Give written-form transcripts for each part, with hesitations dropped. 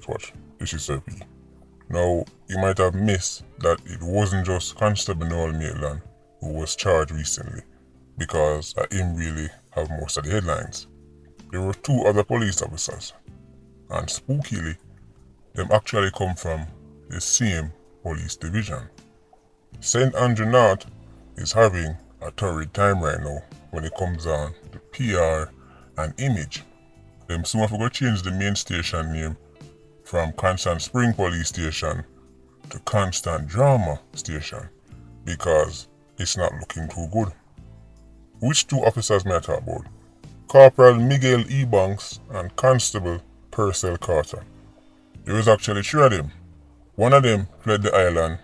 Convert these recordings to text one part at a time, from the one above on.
watch. This is LP. Now, you might have missed that it wasn't just Constable Noel Maitland who was charged recently, because him really have most of the headlines. There were two other police officers, and spookily, them actually come from the same police division. St. Andrew North is having a torrid time right now when it comes on to PR and image. Them soon have to change the main station name from Constant Spring Police Station to Constant Drama Station because it's not looking too good. Which two officers may I talk about? Corporal Miguel E. Banks and Constable Purcell Carter. There was actually three of them. One of them fled the island,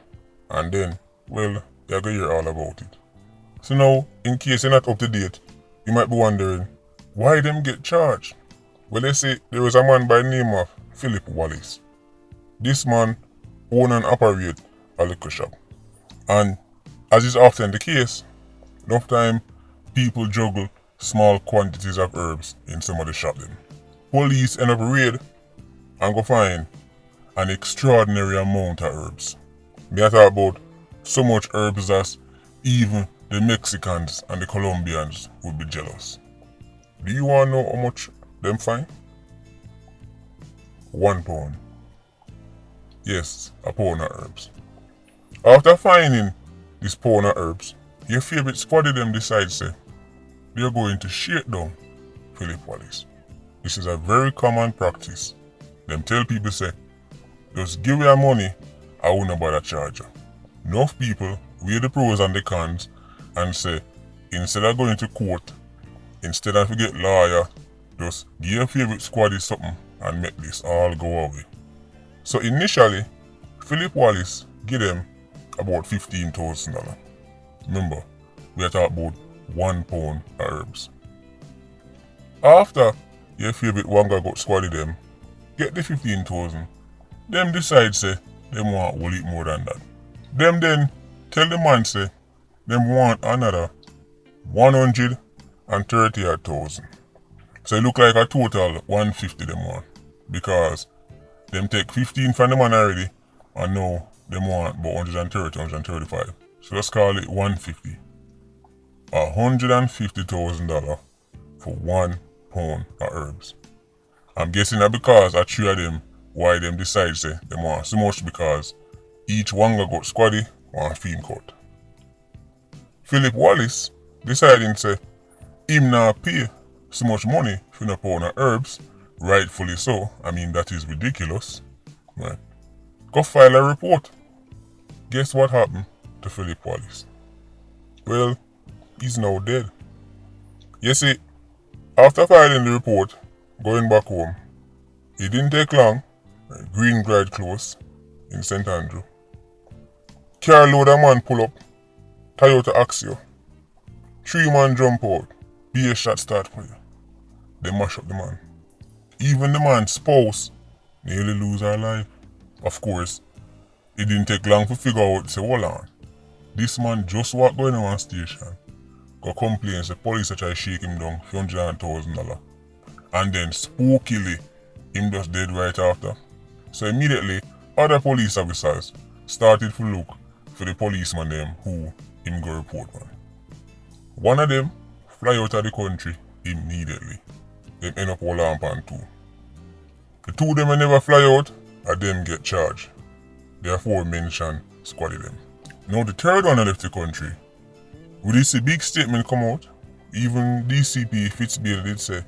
and then, well, you're going to hear all about it. So now, in case you're not up to date, you might be wondering, why them get charged? Well, they say there was a man by the name of Phillip Wallace. This man owned and operated a liquor shop. And as is often the case, enough time people juggle small quantities of herbs in some of the shop them. Police end up raid and go find an extraordinary amount of herbs. Me I talk about so much herbs that even the Mexicans and the Colombians would be jealous. Do you want to know how much them find? 1 pound. Yes, a pound of herbs. After finding this pound of herbs, your favorite squaddy them decide say they're going to shake down Phillip Wallace. This is a very common practice. Them tell people say, just give your money, I won't nobody charge you. Enough people weigh the pros and the cons and say, instead of going to court, instead of get lawyer, just give your favorite squaddy something and make this all go away. So initially, Phillip Wallace give them about $15,000. Remember, we are talking about 1 pound of herbs. After your favorite Wanga got squaddy them, get the 15,000, them decide say them want a it more than that. Them then tell the man say them want another 130,000. So it look like a total 150 them want, because them take 15 from the man already and now them want about 130, 135. So let's call it 150. $150,000 for 1 pound of herbs. I'm guessing that because I three of them, why them decide say them want so much, because each Wanga got squaddy want theme cut. Phillip Wallace deciding say him not pay so much money for a pound of herbs, rightfully so. I mean, that is ridiculous. Right. Go file a report. Guess what happened to Phillip Wallace? Well, he's now dead. You see, after filing the report, going back home, it didn't take long. Greengride close in St. Andrew. Car load of man pull up, Toyota Axio. 3 man jump out, BA shot start fire. They mash up the man. Even the man's spouse nearly lose her life. Of course, it didn't take long to figure out, say, hold on. This man just walked going to one station, go complain, say police are try to shake him down for $100,000. And then spookily, him just dead right after. So immediately, other police officers started to look for the policeman them who him go report man. One of them fly out of the country immediately. Them end up all on pan too. The two of them will never fly out, and them get charged. The aforementioned squaddy them. Now the third one left the country. With this big statement come out, even DCP Fitzbill did say,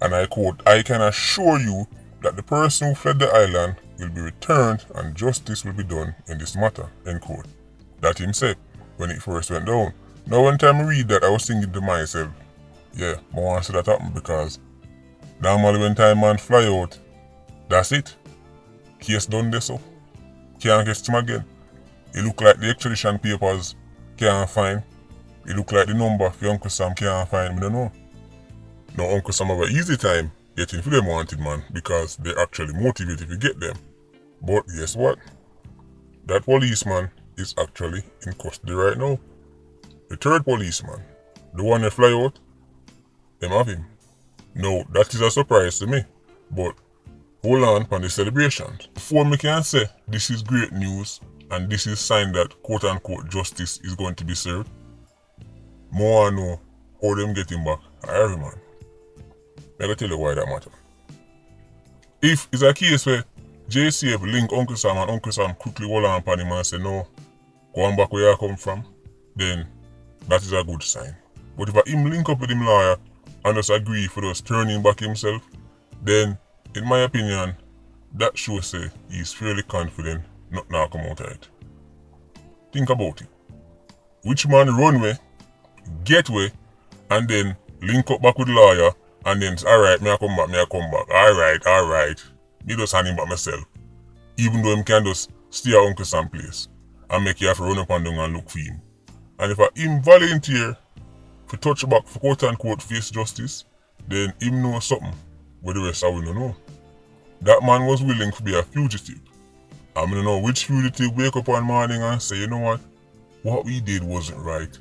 and I quote, "I can assure you that the person who fled the island will be returned and justice will be done in this matter," end quote. That him said when it first went down. Now when time I read that, I was thinking to myself, yeah, I want to see that happen, because normally when time man fly out, that's it. Case done this so. Can't catch him again. It look like the extradition papers can't find. It look like the number for Uncle Sam can't find, I don't know. Now Uncle Sam have an easy time getting for them wanted man, because they're actually motivated to get them. But guess what? That policeman is actually in custody right now. The third policeman, the one that fly out, them have him. Now that is a surprise to me, but hold on for the celebrations. Before me can say this is great news and this is sign that quote unquote justice is going to be served, more I know how them get him back every man. I gotta tell you why that matter. If it's a case where JCF link Uncle Sam and Uncle Sam quickly hold on upon him and say no, go on back where you come from, then that is a good sign. But if I him link up with him lawyer and just agree for us turning back himself, then in my opinion, that shows say he's fairly confident not now come out of it. Think about it. Which man run way, get way, and then link up back with the lawyer and then alright, me I come back. Alright. Me just hand him back myself. Even though him can just stay at Uncle Sam's place and make you have to run up and down and look for him. And if I him volunteer for touch back for quote unquote face justice, then him know something where the rest of we don't know. That man was willing to be a fugitive. I don't know which fugitive wake up one morning and say, you know what we did wasn't right.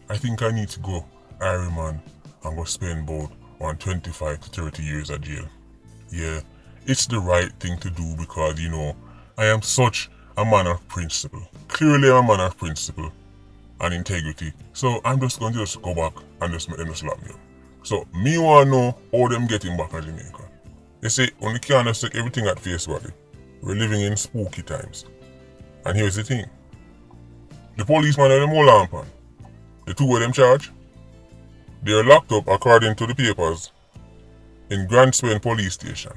I think I need to go Iron Man and go spend about 25 to 30 years at jail. Yeah, it's the right thing to do because, you know, I am such a man of principle. Clearly I'm a man of principle and integrity. So I'm just going to just go back and just make them just lock me up. So me want to know how them getting back at Jamaica. They say only can't just take everything at face value. We're living in spooky times. And here's the thing. The policeman and them hold on upon. The two of them charged. They are locked up according to the papers in Grand Spen police station.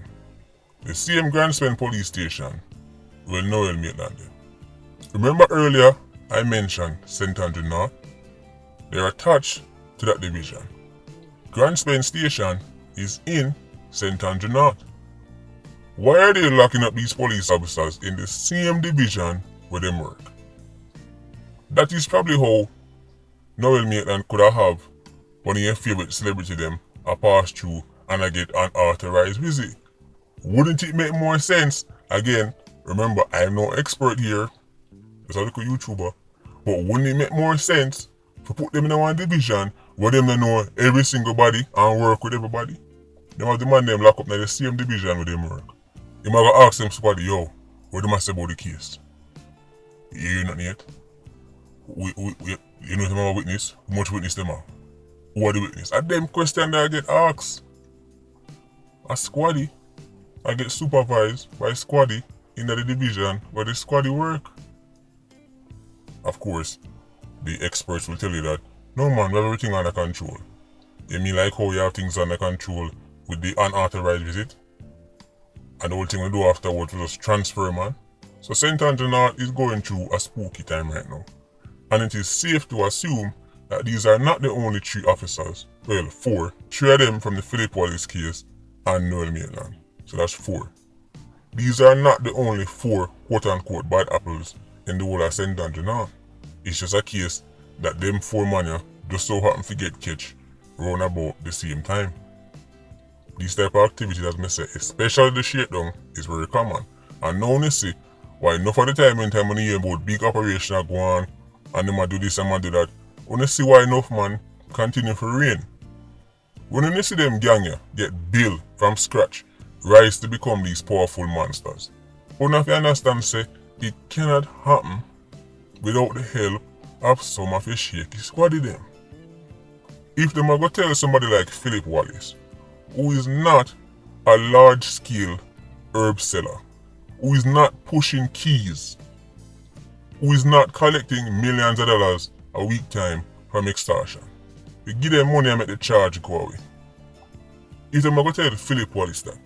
The same Grand Spen police station where Noel Maitland did. Remember earlier I mentioned St. Andrew North? They are attached to that division. Grand Spen station is in St. Andrew North. Why are they locking up these police officers in the same division where they work? That is probably how Noel Maitland could have one of your favorite celebrity them a pass through and I get an authorized visit. Wouldn't it make more sense? Again, remember I'm no expert here, just a little YouTuber, but wouldn't it make more sense to put them in one division where them they know every single body and work with everybody? Them have the man them lock up in the same division where them work. You might go ask them somebody, yo, what do I say about the case? You hear nothing yet? You know them have a witness? How much witness them have? Who are the witness? And them question that I get asked. A squaddie, I get supervised by a squaddie in the division where the squaddie work. Of course, the experts will tell you that, no man, we have everything under control. You mean like how you have things under control with the unauthorized visit? And the whole thing we do afterwards was just transfer, man. So St. Andrew North is going through a spooky time right now. And it is safe to assume that these are not the only 3 officers, well 4, 3 of them from the Phillip Wallace case and Noel Maitland. So that's 4. These are not the only 4 quote unquote bad apples in the whole of St. Andrew North. It's just a case that them 4 man just so happen to get catch round about the same time. These type of activities, as I say, especially the shakedown, is very common. And now you see why enough of the time when you hear about big operation are going on and them do this and them do that, when you see why enough man continue to reign. When you see them gang get built from scratch, rise to become these powerful monsters. But if you understand, say, it cannot happen without the help of some of your shaky squaddy them. If them are going to tell somebody like Phillip Wallace, who is not a large-scale herb seller, who is not pushing keys, who is not collecting millions of dollars a week time from extortion. You give them money and make the charge go away. If them are going to tell Phillip Wallace that,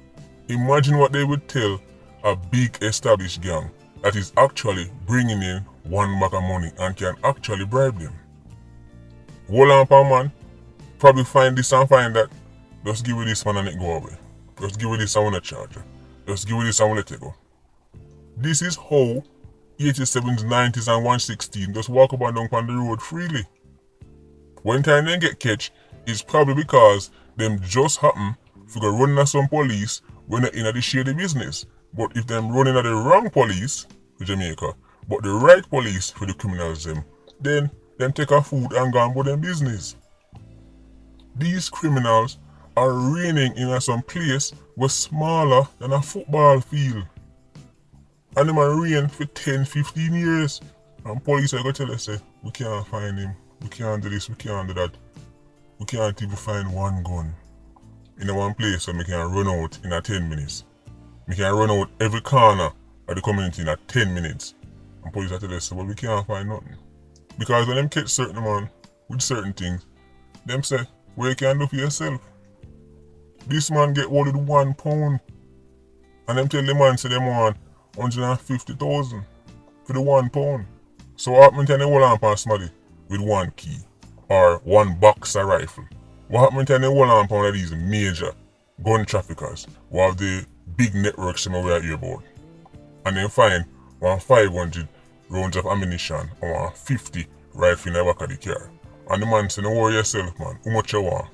imagine what they would tell a big established gang that is actually bringing in one bag of money and can actually bribe them. Hold on, per man, probably find this and find that. Just give me this man and it go away. Just give me this and I want to charge you. Just give me this and I let it go. This is how 87s, 90s and 116 just walk up and down on the road freely. When time they get catch, it's probably because them just happen to go running at some police when they're in the shady business. But if them running at the wrong police for Jamaica, but the right police for the criminals then them take a food and go on about them business. These criminals are raining in some place was smaller than a football field. And them are rain for 10-15 years. And police are going to tell us, say, we can't find him, we can't do this, we can't do that. We can't even find one gun in one place so we can run out in 10 minutes. We can run out every corner of the community in 10 minutes. And police are telling us, well, we can't find nothing. Because when them catch certain man with certain things, them say, what you can do for yourself? This man get hold of £1. And them tell the man say them want 150,000 for the £1. So what happens when they hold on for somebody with one key or one boxer rifle? What happens when they hold on for one of these major gun traffickers who have the big networks somewhere here about? And then find 500 rounds of ammunition or 50 rifle in the back of the car. And the man say, don't worry yourself, man, how much you want?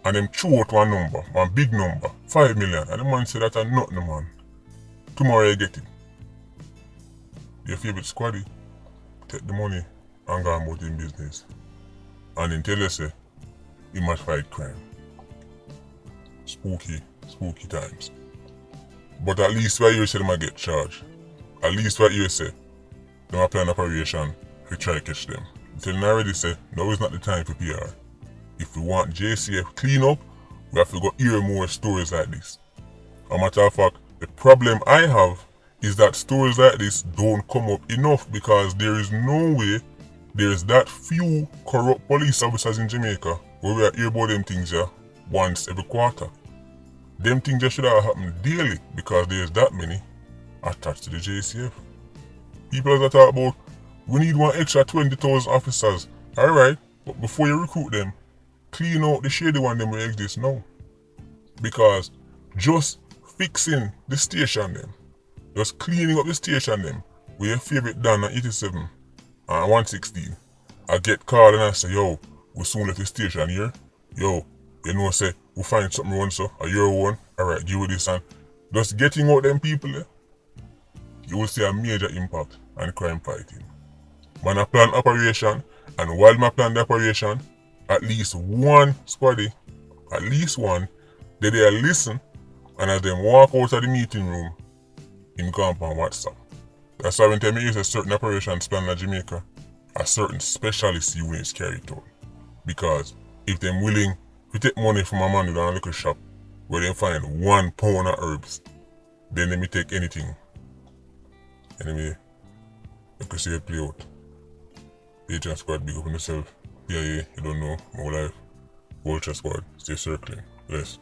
And them throw out one number, one big number, 5 million. And the man say, that's nothing, man. Tomorrow you get it. Your favorite squaddy take the money and go about in business. And then tell you, say, he must fight crime. Spooky times. But at least where you say them get charged. At least what you say, them a plan operation to try to catch them. Until now already say, now is not the time for PR. If we want JCF clean up, we have to go hear more stories like this. A matter of fact, the problem I have is that stories like this don't come up enough because there is no way there is that few corrupt police officers in Jamaica where we are hear about them things here once every quarter. Them things just should have happened daily because there is that many attached to the JCF. People that talk about we need one extra 20,000 officers. Alright, but before you recruit them, clean out the shady one them will exist now. Because just fixing the station them, just cleaning up the station them, with your favorite Dan at 87 and 116, I get called and I say, yo, we soon left the station here. Yo, you know say, we find something wrong so, are you one? Alright, give you this and just getting out them people there, you will see a major impact on crime fighting. Man a plan operation, and while I plan the operation, at least one squaddy, at least one, they there listen, and as them walk out of the meeting room, him go up on WhatsApp. That's why when they use a certain operations plan in Jamaica, a certain specialist units carry it out. Because if them willing to take money from a man in a liquor shop where they find £1 of herbs, then they may take anything. Anyway, you can see it play out. Agent Squad, big up on yourself. Yeah, you don't know, more life. Vulture Squad, stay circling. Yes.